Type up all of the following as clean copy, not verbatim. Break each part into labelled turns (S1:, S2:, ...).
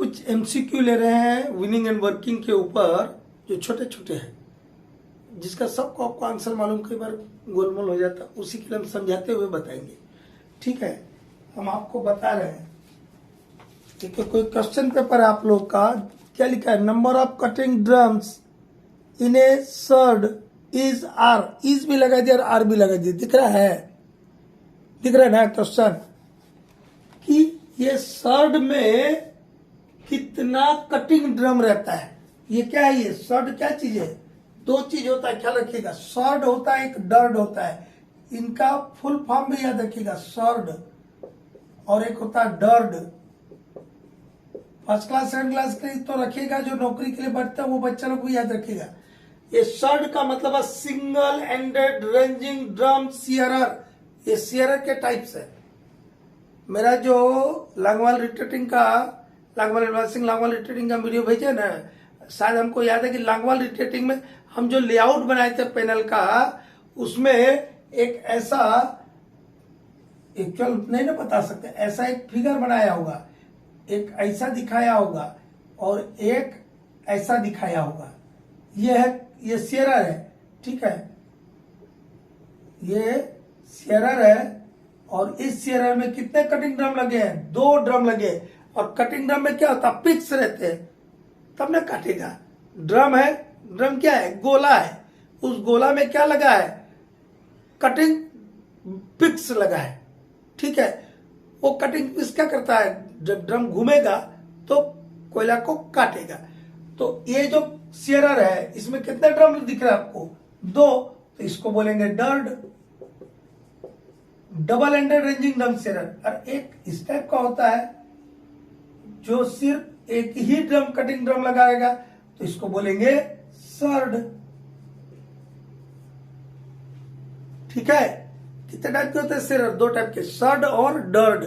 S1: कुछ एमसीक्यू ले रहे हैं विनिंग एंड वर्किंग के ऊपर, जो छोटे छोटे हैं, जिसका सबको आपको आंसर मालूम, कई बार गोलमोल हो जाता, उसी के लिए हम समझाते हुए बताएंगे। ठीक है, हम आपको बता रहे हैं। ठीक है, कोई क्वेश्चन पेपर है आप लोग का, क्या लिखा है? Number of cutting drums in a सर्ड इज आर। इज भी लगा दिया और आर भी लगा दिया, दिख रहा है? दिख रहा है ना क्वेश्चन कि ये सर्ड में कितना कटिंग ड्रम रहता है। ये क्या है? ये सर्ड क्या चीज है? दो चीज होता है, ख्याल रखिएगा। सर्ड होता है, एक डर्ड होता है। इनका फुल फॉर्म भी याद रखिएगा, सर्ड, और एक होता है dirt. First class second class के तो रखिएगा, जो नौकरी के लिए बैठता है वो बच्चा लोग भी याद रखिएगा। ये सर्ड का मतलब है सिंगल एंडेड रेंजिंग ड्रम सीयरर। ये सीयरर के टाइप्स है। मेरा जो लांगवाल रिटेटिंग का, लांगवाल रिटेटिंग का वीडियो भेजे ना, शायद हमको याद है कि लांगवाल रिटेटिंग में हम जो लेआउट बनाए थे पैनल का, उसमें एक ऐसा, एक्चुअल नहीं ना बता सकते, ऐसा एक फिगर बनाया होगा, एक ऐसा दिखाया होगा और एक ऐसा दिखाया होगा। ये है, ये सीयरर है। ठीक है, ये सीयरर है। और इस सीयरर में कितने कटिंग ड्रम लगे हैं? 2 ड्रम लगे। और कटिंग ड्रम में क्या होता है? पिक्स रहते हैं, तब ना काटेगा। ड्रम है, ड्रम क्या है? गोला है। उस गोला में क्या लगा है? कटिंग पिक्स लगा है। ठीक है, वो कटिंग पिक्स क्या करता है? जब ड्रम घूमेगा तो कोयला को काटेगा। तो ये जो सीयरर है, इसमें कितने ड्रम दिख रहा है आपको? 2। तो इसको बोलेंगे डर्ड, double ended ranging drum shearer. और एक इस टाइप का होता है जो सिर्फ एक ही ड्रम कटिंग ड्रम लगाएगा, तो इसको बोलेंगे सर्ड। ठीक है, कितने टाइप के होते हैं सीयरर? 2 टाइप के, सर्ड और डर्ड।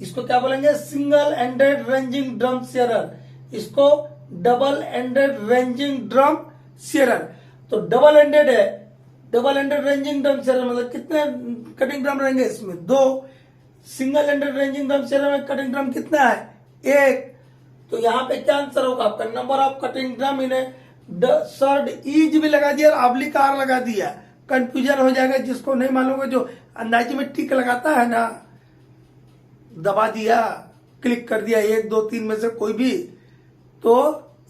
S1: इसको क्या बोलेंगे? Single ended ranging drum shearer. इसको double ended ranging drum shearer. तो डबल एंडेड है, double ended ranging drum shearer मतलब कितने कटिंग ड्रम रहेंगे इसमें? 2। Single ended ranging drum shearer में कटिंग ड्रम कितना है? 1। तो यहाँ पे क्या आंसर होगा आपका? नंबर ऑफ कटिंग ड्रम इन्हें सर्ड इज भी लगा दिया और ऑब्लिक आर लगा दिया, कंफ्यूजन हो जाएगा। जिसको नहीं मालूम होगा, जो अंदाजी में टिक लगाता है ना, दबा दिया, क्लिक कर दिया 1 2 3 में से कोई भी, तो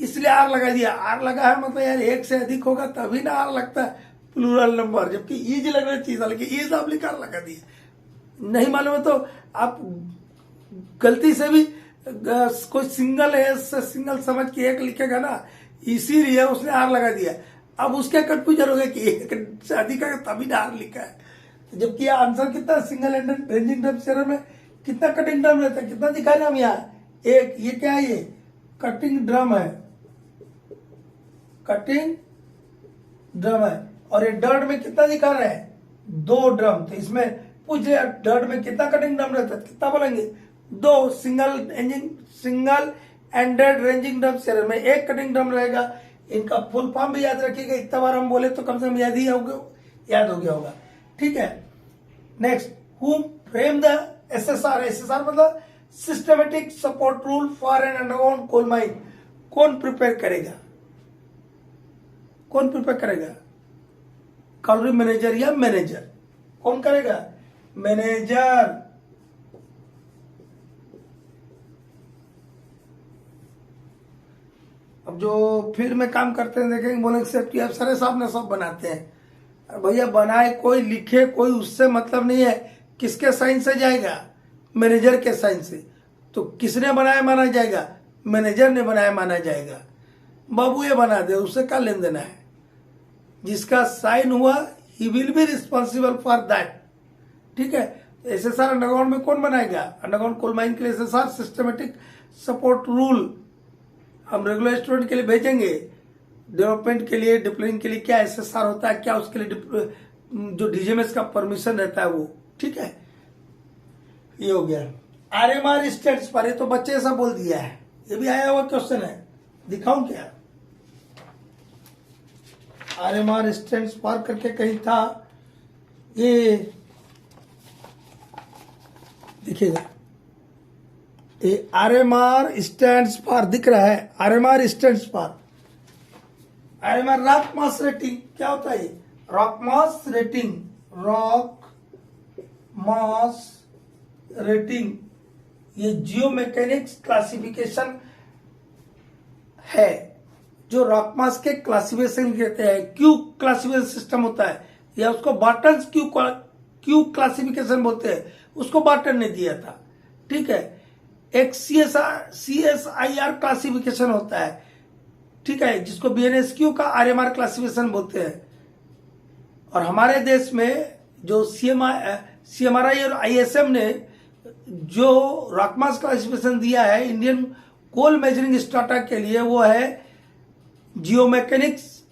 S1: इसलिए आर लगा दिया। आर लगा है मतलब यार 1 से अधिक होगा तभी ना आर लगता है प्लूरल नंबर, जबकि इज लगना चाहिए था, लेकिन इज ऑब्लिक आर लगा दिया। नहीं मालूम है तो आप गलती से भी कोई सिंगल है, सिंगल समझ के 1 लिखेगा ना, इसीलिए उसने आर लगा दिया। अब उसके कंफ्यूजन हो गया कि 1 से अधिक है तभी ना आर लिखा है, जबकि आंसर कितना? Single ended ranging drum shearer में कितना कटिंग ड्रम रहता है? कितना दिखा रहे हम यहाँ? 1। ये क्या है? ये कटिंग ड्रम है, कटिंग ड्रम है। और ये डर्ड में कितना दिखा रहे हैं? 2 ड्रम। तो इसमें पूछ लिया डर्ड में कितना कटिंग ड्रम रहता है? कितना बोलेंगे? 2। Single ended ranging drum shearer में 1 कटिंग ड्रम रहेगा। इनका फुल फॉर्म भी याद रखिएगा, इतना बार हम बोले तो कम से कम याद हो गया होगा। ठीक है, next, who frame the SSR. SSR मतलब systematic support rule for an underground coal mine. कौन प्रिपेयर करेगा? कौन प्रिपेयर करेगा? कॉलोनी मैनेजर या मैनेजर? कौन करेगा? मैनेजर। अब जो फील्ड में काम करते हैं देखेंगे, बोलेंगे सेफ्टी अफसर साहब ने सब बनाते हैं। भैया बनाए कोई, लिखे कोई, उससे मतलब नहीं है। किसके साइन से जाएगा? मैनेजर के साइन से। तो किसने बनाया माना जाएगा? मैनेजर ने बनाया माना जाएगा। बाबू ये बना दे, उससे क्या लेन देना है? जिसका साइन हुआ he will be responsible for that. ठीक है, एसएसआर अंडरग्राउंड में कौन बनाएगा? अंडरग्राउंड कोल माइन के लिए एसएसआर सिस्टमेटिक सपोर्ट रूल हम रेगुलर स्टूडेंट के लिए भेजेंगे। डेवलपमेंट के लिए, डिप्लोइंग के लिए क्या एसएसआर होता है, क्या उसके लिए जो डीजीएमएस का परमिशन रहता है वो। ठीक है, ये हो गया। आरएमआर स्टेट्स पर, ये तो बच्चे ऐसा बोल दिया है, ये भी आया हुआ क्वेश्चन है, दिखाऊं क्या? आरएमआर स्टेट्स पर करके कहीं था, ये देखिएगा ये RMR स्टैंड्स फॉर दिख रहा है, RMR stands for RMR rock mass rating. क्या होता है ये? Rock mass rating, rock mass rating. ये जियो मैकेनिक्स क्लासिफिकेशन है जो रॉक मास के क्लासिफिकेशन कहते हैं। क्यू क्लासिफिकेशन सिस्टम होता है, या उसको बार्टन्स क्यू क्लासिफिकेशन बोलते हैं, उसको बार्टन ने दिया था। ठीक है। एक CSIR क्लासिफिकेशन होता है, ठीक है, जिसको BNSQ का RMR क्लासिफिकेशन बोलते हैं। और हमारे देश में जो CMRI और ISM ने जो रॉक मास क्लासिफिकेशन दिया है इंडियन कोल मेजरिंग स्टाटा के लिए, वो है जियो मैकेनिक्स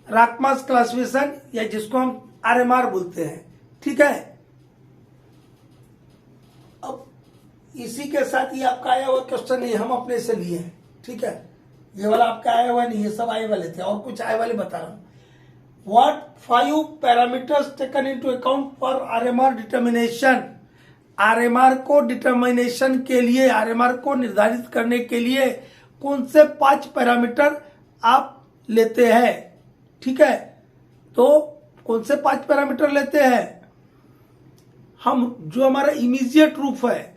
S1: रॉक मास क्लासिफिकेशन, या जिसको हम RMR बोलते हैं। ठीक है। अब इसी के साथ ये आपका आया हुआ क्वेश्चन नहीं, हम अपने से लिए हैं। ठीक है। ये वाला आपका आया हुआ नहीं, ये सब आए वाले थे, और कुछ आए वाले बता रहा हूं। What 5 parameters taken into account for RMR determination? RMR को डिटर्मिनेशन के लिए, RMR को निर्धारित करने के लिए कौन से 5 पैरामीटर आप लेते हैं? ठीक है। तो कौन से 5 पैरामीटर लेते हैं? हम जो हमारा इमीडिएट रूफ है,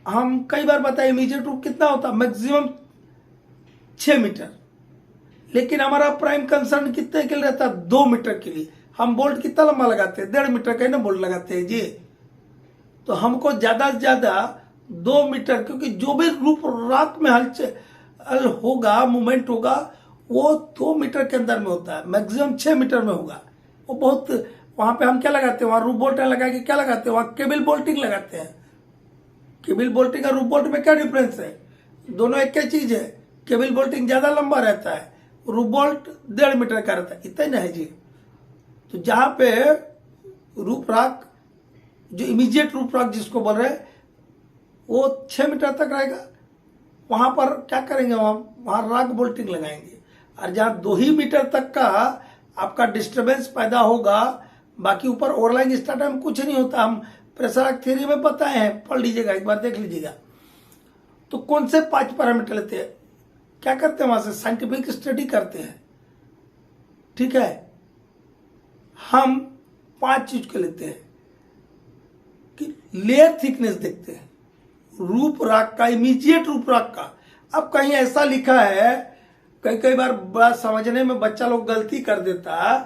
S1: हम कई बार बताए इमीडिएट रूफ कितना होता है? Maximum 6 metre. लेकिन हमारा प्राइम कंसर्न कितने के लिए रहता है? 2 मीटर के लिए। हम बोल्ट कितना लंबा लगाते हैं? 1.5 मीटर का ही ना बोल्ट लगाते हैं जी। तो हमको ज्यादा से ज्यादा 2 मीटर, क्योंकि जो भी रूप रात में हलचल होगा, मूवमेंट होगा, वो 2 मीटर के अंदर में होता है। मैक्सिमम 6 मीटर में होगा। वो बहुत, वहां पे हम क्या लगाते हैं? वहां रूप बोल्ट लगा के क्या लगाते हैं? वहां केबल बोल्टिंग लगाते हैं। केबल बोल्टिंग और रूप बोल्ट में क्या डिफरेंस है? दोनों एक ही चीज है। केबल बोल्टिंग ज्यादा लंबा रहता है, रूप बोल्ट 1.5 मीटर का रहता है। इतना ही ना है जी। तो जहां पे रूप राक, जो इमीडिएट रूप राक जिसको बोल रहे हैं, वो 6 मीटर तक रहेगा। वहां पर क्या करेंगे? वहां राक बोल्टिंग लगाएंगे। और जहां 2 ही मीटर तक का आपका डिस्टरबेंस पैदा होगा, बाकी ऊपर ओवरलाइंग स्टार्टर में कुछ नहीं होता। हम प्रेशर थ्योरी में बताए हैं, पढ़ लीजिएगा, एक बार देख लीजिएगा। तो कौन से 5 पैरामीटर लेते हैं? क्या करते हैं? वहां से साइंटिफिक स्टडी करते हैं। ठीक है। हम 5 चीज के लेते हैं कि लेयर थिकनेस देखते हैं रूप राक का, इमीडिएट रूप राक का। अब कहीं ऐसा लिखा है, कई बार बात समझने में बच्चा लोग गलती कर देता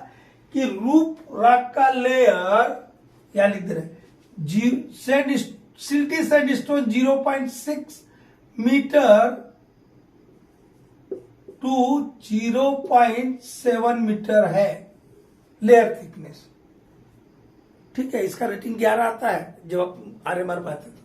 S1: कि रूप राक का लेयर, या लिख दे रहे silty sandstone 0.6 metre to 0.7 metre है लेयर थिकनेस। ठीक है। इसका रेटिंग 11 आता है जब आप RMR में आते तो।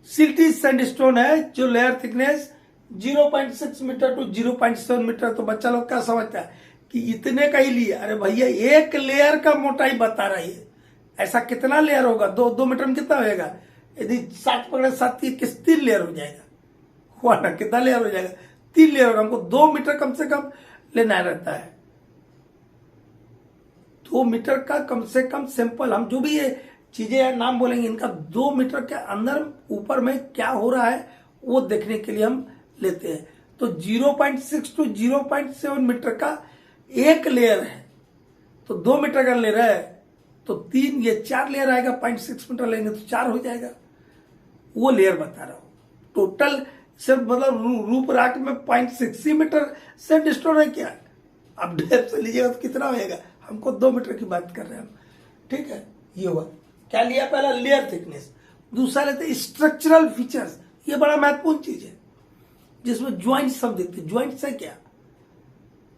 S1: सिल्टी सैंडस्टोन है जो layer thickness 0.6 metre to 0.7 metre. तो बच्चा लोग क्या समझता है कि इतने का ही लिया? अरे भैया, एक लेयर का मोटाई बता रही है। ऐसा कितना लेयर होगा? 2 मीटर में कितना होगा? यदि 7 पकड़े 7 की 3 लेयर हो जाएगा। हुआ ना? कितना लेयर हो जाएगा? 3 लेयर होगा। हमको 2 मीटर कम से कम लेना रहता है। 2 मीटर का कम से कम सैंपल, हम जो भी ये चीजें नाम बोलेंगे इनका, 2 मीटर के अंदर ऊपर में क्या हो रहा है वो देखने के लिए हम लेते हैं। तो 0.6 टू 0.7 मीटर का एक लेयर है। तो 2 मीटर का लेयर है तो 3, ये 4 लेयर आएगा। 0.6 मीटर लेंगे तो 4 हो जाएगा। वो लेयर बता रहा हूं। टोटल सिर्फ मतलब रूप राक में 0.6 मीटर सैंडस्टोन है क्या? अब डेप्थ से लीजिएगा तो कितना होगा? हमको 2 मीटर की बात कर रहे हैं हम। ठीक है। ये हुआ क्या लिया? पहला लेयर थिकनेस। दूसरा लेते स्ट्रक्चरल फीचर्स। ये बड़ा महत्वपूर्ण चीज है जिसमें ज्वाइंट सब देखते हैं। ज्वाइंट से क्या?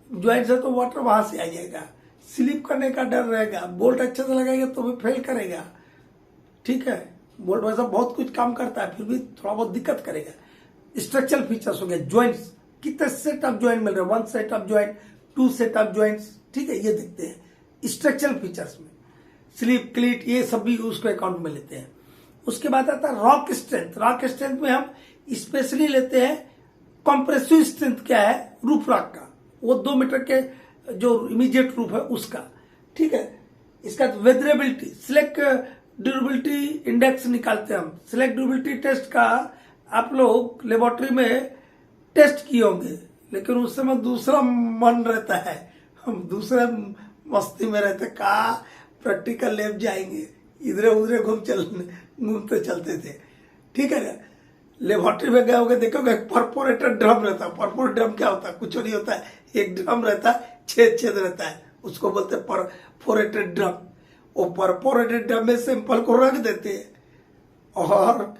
S1: ज्वाइंट से तो वाटर वहां से आ जाएगा, स्लिप करने का डर रहेगा। बोल्ट अच्छे से लगाएगा तो भी फेल करेगा। ठीक है। बोल्ट वैसा बहुत कुछ काम करता है, फिर भी थोड़ा बहुत दिक्कत करेगा। स्ट्रक्चरल फीचर्स हो गया। ज्वाइंट्स, कितने सेट ऑफ ज्वाइंट मिल रहे हैं? 1 set of joint, 2 set of joints. ठीक है। ये देखते हैं स्ट्रक्चरल फीचर्स में। स्लिप, क्लीट, ये सब भी उसको अकाउंट में लेते हैं। उसके बाद आता है रॉक स्ट्रेंथ। रॉक स्ट्रेंथ में हम स्पेशली लेते हैं कंप्रेसिव स्ट्रेंथ। क्या है? रूफ रॉक का, वो 2 मीटर के जो इमीडिएट रूफ है उसका। ठीक है। इसका वेदरेबिलिटी, सिलेक्ट ड्यूरेबिलिटी इंडेक्स निकालते हैं हम। सिलेक्ट ड्यूरेबिलिटी टेस्ट का आप लोग लेबोरेटरी में टेस्ट किए होंगे, लेकिन उस समय दूसरा मन रहता है, हम दूसरे मस्ती में रहते, कहा प्रैक्टिकल लैब जाएंगे, इधर उधर घूमते चलते थे। ठीक है ना, लेबोरेटरी में गए होगे, देखोगे परफोरेटेड ड्रम रहता है। परफोरेटेड ड्रम क्या होता है? कुछ नहीं होता है, एक ड्रम रहता है, छेद रहता है, उसको बोलते हैं परफोरेटेड ड्रम। वो परफोरेटेड ड्रम में सैंपल को रख देते हैं और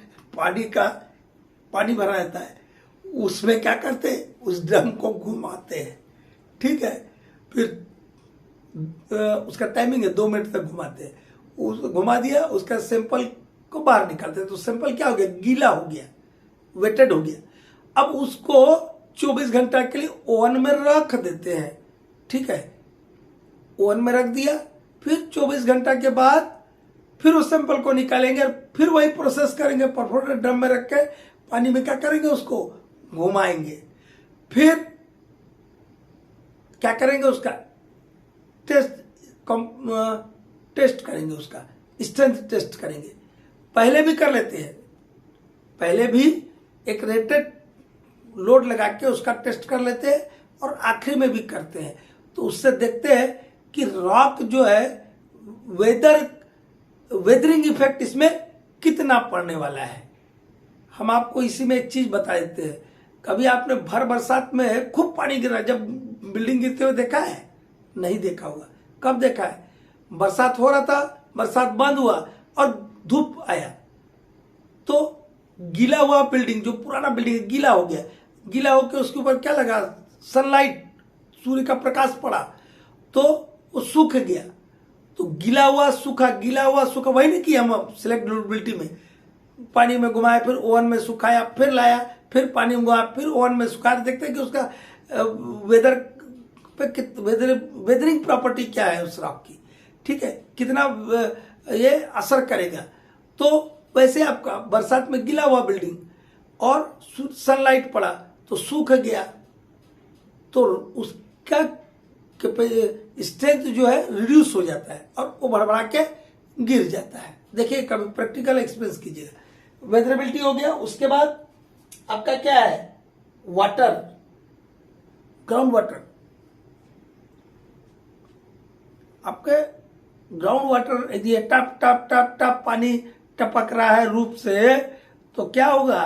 S1: पानी भरा रहता है, उसमें क्या करते हैं, उस ड्रम को घुमाते हैं। ठीक है, फिर उसका टाइमिंग है 2 मिनट तक घुमाते हैं। उस घुमा दिया, उसका सैंपल को बाहर निकालते हैं, तो सैंपल क्या हो गया, गीला हो गया, वेटेड हो गया। अब उसको 24 घंटा के लिए ओवन में रख देते हैं। ठीक है, ओवन में रख दिया, फिर 24 घंटा के बाद फिर उस सैंपल को निकालेंगे और फिर वही प्रोसेस करेंगे। परफोरेटेड ड्रम में रख के पानी में क्या करेंगे, उसको घुमाएंगे, फिर क्या करेंगे, उसका टेस्ट करेंगे, उसका स्ट्रेंथ टेस्ट करेंगे। पहले भी कर लेते हैं, पहले भी एक रेटेड लोड लगा के उसका टेस्ट कर लेते हैं और आखिरी में भी करते हैं। तो उससे देखते हैं कि रॉक जो है वेदरिंग इफेक्ट इसमें कितना पड़ने वाला है। हम आपको इसी में एक चीज बता देते हैं, कभी आपने भर बरसात में खूब पानी गिरा, जब बिल्डिंग गिरते हुए देखा है? नहीं देखा होगा। कब देखा है? बरसात हो रहा था, बरसात बंद हुआ और धूप आया, तो गीला हुआ बिल्डिंग, जो पुराना बिल्डिंग है, गीला हो गया। गीला होकर उसके ऊपर क्या लगा, सनलाइट, सूर्य का प्रकाश पड़ा, तो वो सूख गया। तो गीला हुआ सूखा, गीला हुआ सूखा, वही नहीं किया हम सिलेक्ट ड्यूरेबिलिटी में। पानी में घुमाया, फिर ओवन में सुखाया, फिर लाया, फिर पानी में घुमाया, फिर ओवन में सुखाया। देखते हैं कि उसका वेदर पे वेदरिंग प्रॉपर्टी क्या है उस रॉक की। ठीक है, कितना ये असर करेगा। तो वैसे आपका बरसात में गीला हुआ बिल्डिंग और सनलाइट पड़ा तो सूख गया, तो उसका स्ट्रेंथ जो है रिड्यूस हो जाता है और वो भड़बड़ा के गिर जाता है। देखिए, कभी प्रैक्टिकल एक्सपीरियंस कीजिएगा। वेदरेबिलिटी हो गया, उसके बाद आपका क्या है, वाटर, ग्राउंड वाटर। आपके ग्राउंड वाटर यदि टप टप टप टप पानी टपक रहा है रूप से, तो क्या होगा,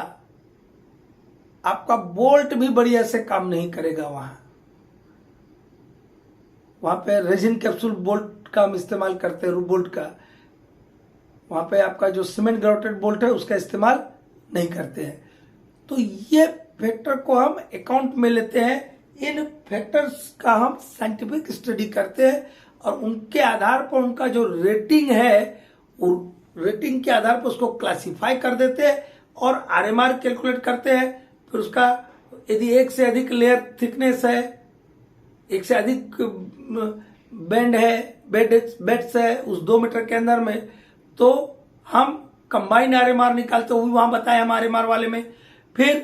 S1: आपका बोल्ट भी बढ़िया से काम नहीं करेगा। वहां पे रेजिन कैप्सूल बोल्ट का हम इस्तेमाल करते हैं, रूप बोल्ट का। वहां पे आपका जो सीमेंट ग्राउटेड बोल्ट है उसका इस्तेमाल नहीं करते हैं। तो ये फैक्टर को हम अकाउंट में लेते हैं। इन फैक्टर्स का हम साइंटिफिक स्टडी करते हैं और उनके आधार पर उनका जो रेटिंग है, वो रेटिंग के आधार पर उसको क्लासिफाई कर देते हैं और आरएमआर कैलकुलेट करते हैं। फिर उसका यदि एक से अधिक लेयर थिकनेस है, एक से अधिक बेंड है, बेड्स है उस 2 मीटर के अंदर में, तो हम कंबाइन आरएमआर निकालते हैं, वो भी वहां बताया हम आरएमआर वाले में। फिर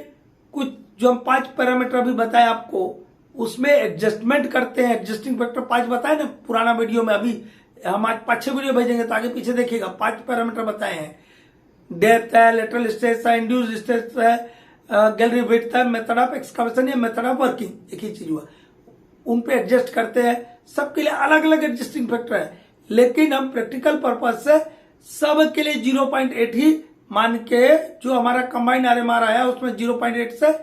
S1: कुछ जो हम 5 पैरामीटर भी बताए आपको, उसमें एडजस्टमेंट करते हैं। एडजस्टिंग फैक्टर 5 बताए ना पुराना वीडियो में, अभी हम आज 5-6 वीडियो भेजेंगे तो आगे पीछे देखिएगा। 5 पैरामीटर बताए हैं, डेप्थ है, लेटरल स्ट्रेस है, इंड्यूस्ड स्ट्रेस है, गैलरी विड्थ है, मेथड ऑफ एक्सकवेशन या मेथड ऑफ वर्किंग, एक ही चीज हुआ। उन पे एडजस्ट करते हैं, सबके लिए अलग अलग एडजस्टिंग फैक्टर है, लेकिन हम प्रैक्टिकल पर्पज से सब के लिए 0.8 ही मान के, जो हमारा कंबाइंड आरएमआर आया उसमें 0.8 से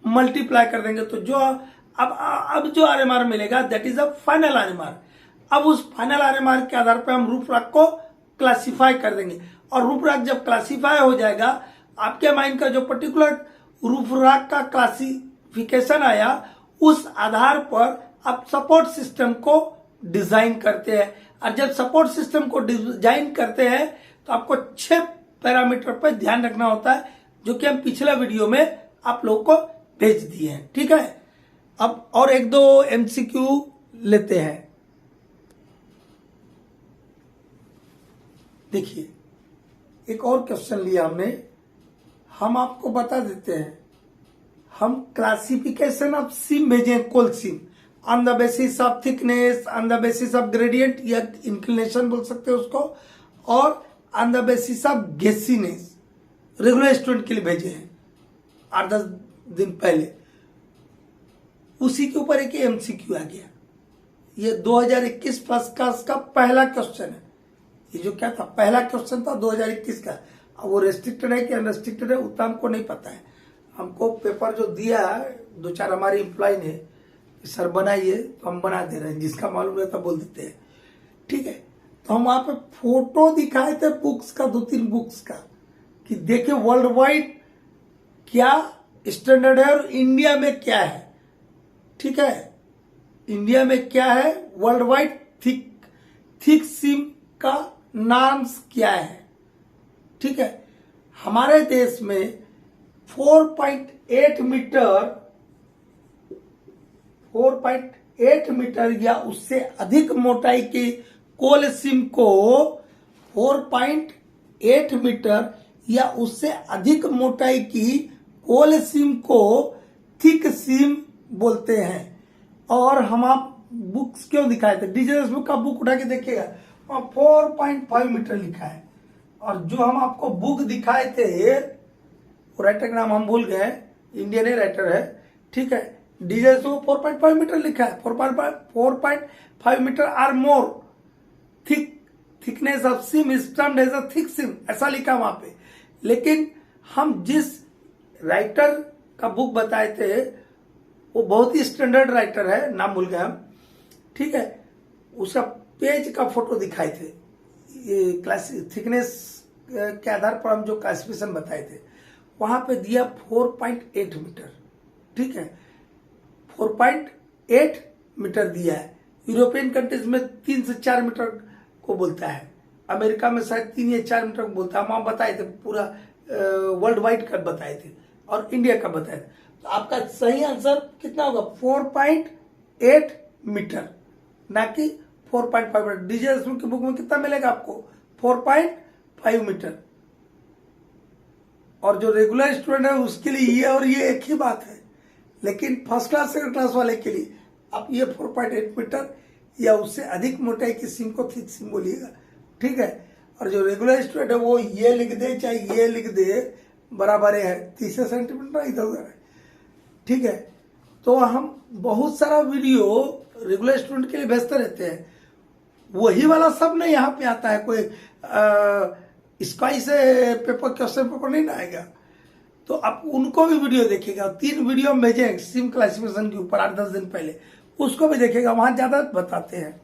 S1: मल्टीप्लाई कर देंगे। तो जो अब जो आरएमआर मिलेगा दैट इज अ फाइनल आरएमआर। अब उस फाइनल आरएमआर के आधार पर हम रूफ रॉक को क्लासिफाई कर देंगे, और रूफ रॉक जब क्लासिफाई हो जाएगा, आपके माइंड का जो पर्टिकुलर रूफ रॉक का क्लासिफिकेशन आया, उस आधार पर आप सपोर्ट सिस्टम को डिजाइन करते हैं। और जब सपोर्ट सिस्टम को डिजाइन करते हैं तो आपको 6 पैरामीटर पर ध्यान रखना होता है, जो कि हम पिछला वीडियो में आप लोगों को भेज दिए हैं। ठीक है, अब और 1-2 एमसीक्यू लेते हैं। देखिए, एक और क्वेश्चन लिया हमने, हम आपको बता देते हैं, हम क्लासिफिकेशन ऑफ सीम भेजे, coal seam, on the basis of thickness, on the basis of gradient या इंक्लिनेशन बोल सकते हैं उसको, और on the basis of gassiness, regular student के लिए भेजे हैं। 8-10 दिन पहले, उसी के ऊपर एक एमसीक्यू आ गया। ये 2021 फर्स्ट क्लास का पहला क्वेश्चन है। ये जो क्या था, पहला क्वेश्चन था 2021 का। अब वो रेस्ट्रिक्टेड है कि अनरेस्ट्रिक्टेड है उतना हमको नहीं पता है। हमको पेपर जो दिया 2-4 हमारे एम्प्लॉय ने, सर बनाइए, तो हम बना दे रहे हैं, जिसका मालूम रहता बोल देते हैं, ठीक है। तो हम वहां पे फोटो दिखाए थे बुक्स का, 2-3 बुक्स का, कि देखिए वर्ल्ड वाइड क्या स्टैंडर्ड है और इंडिया में क्या है, ठीक है। इंडिया में क्या है, वर्ल्ड वाइड थिक सिम का नॉर्म्स क्या है, ठीक है। हमारे देश में 4.8 मीटर या उससे अधिक मोटाई की कोल सिम को 4.8 मीटर या उससे अधिक मोटाई की कोल सिम को थिक सिम बोलते हैं। और हम आप बुक्स क्यों दिखाए थे, डीजे देशमुख का बुक उठा के देखिएगा, वहां 4.5 मीटर लिखा है। और जो हम आपको बुक दिखाए थे, वो राइटर का नाम हम भूल गए, इंडियन ही राइटर है, ठीक है। डीजे देशमुख 4.5 मीटर लिखा है। 4.5 metre or more thickness of seam is termed as a thick seam, ऐसा लिखा वहां पे। लेकिन हम जिस राइटर का बुक बताए थे वो बहुत ही स्टैंडर्ड राइटर है, नाम भूल गए हम, ठीक है। उसका पेज का फोटो दिखाए थे, ये क्लास थिकनेस के आधार पर हम जो क्लासिफिकेशन बताए थे, वहां पे दिया 4.8 मीटर, ठीक है। 4.8 मीटर दिया है। यूरोपियन कंट्रीज में 3 से 4 मीटर को बोलता है, अमेरिका में शायद 3 या 4 मीटर को बोलता है। हम बताए थे पूरा वर्ल्ड वाइड का बताए थे और इंडिया का बताए थे। तो आपका सही आंसर कितना होगा, 4.8 मीटर, ना कि 4.5 मीटर। डीजे देशमुख की बुक में कितना मिलेगा आपको, 4.5 मीटर। और जो रेगुलर स्टूडेंट है उसके लिए ये और ये एक ही बात है। लेकिन फर्स्ट क्लास सेकंड क्लास वाले के लिए आप ये 4.8 मीटर या उससे अधिक मोटाई की सिम को थिक सिम बोलिएगा, ठीक है। और जो रेगुलर स्टूडेंट है वो ये लिख दे चाहे ये लिख दे, बराबर है, 30 सेंटीमीटर इधर उधर है, ठीक है। तो हम बहुत सारा वीडियो रेगुलर स्टूडेंट के लिए भेजते रहते हैं, वही वाला सब नहीं यहाँ पे आता है। कोई स्काई से पेपर क्वेश्चन पेपर नहीं ना आएगा। तो आप उनको भी वीडियो देखेगा, 3 वीडियो हम भेजे सिम क्लासिफिकेशन के ऊपर 8-10 दिन पहले, उसको भी देखेगा, वहां ज्यादा बताते हैं।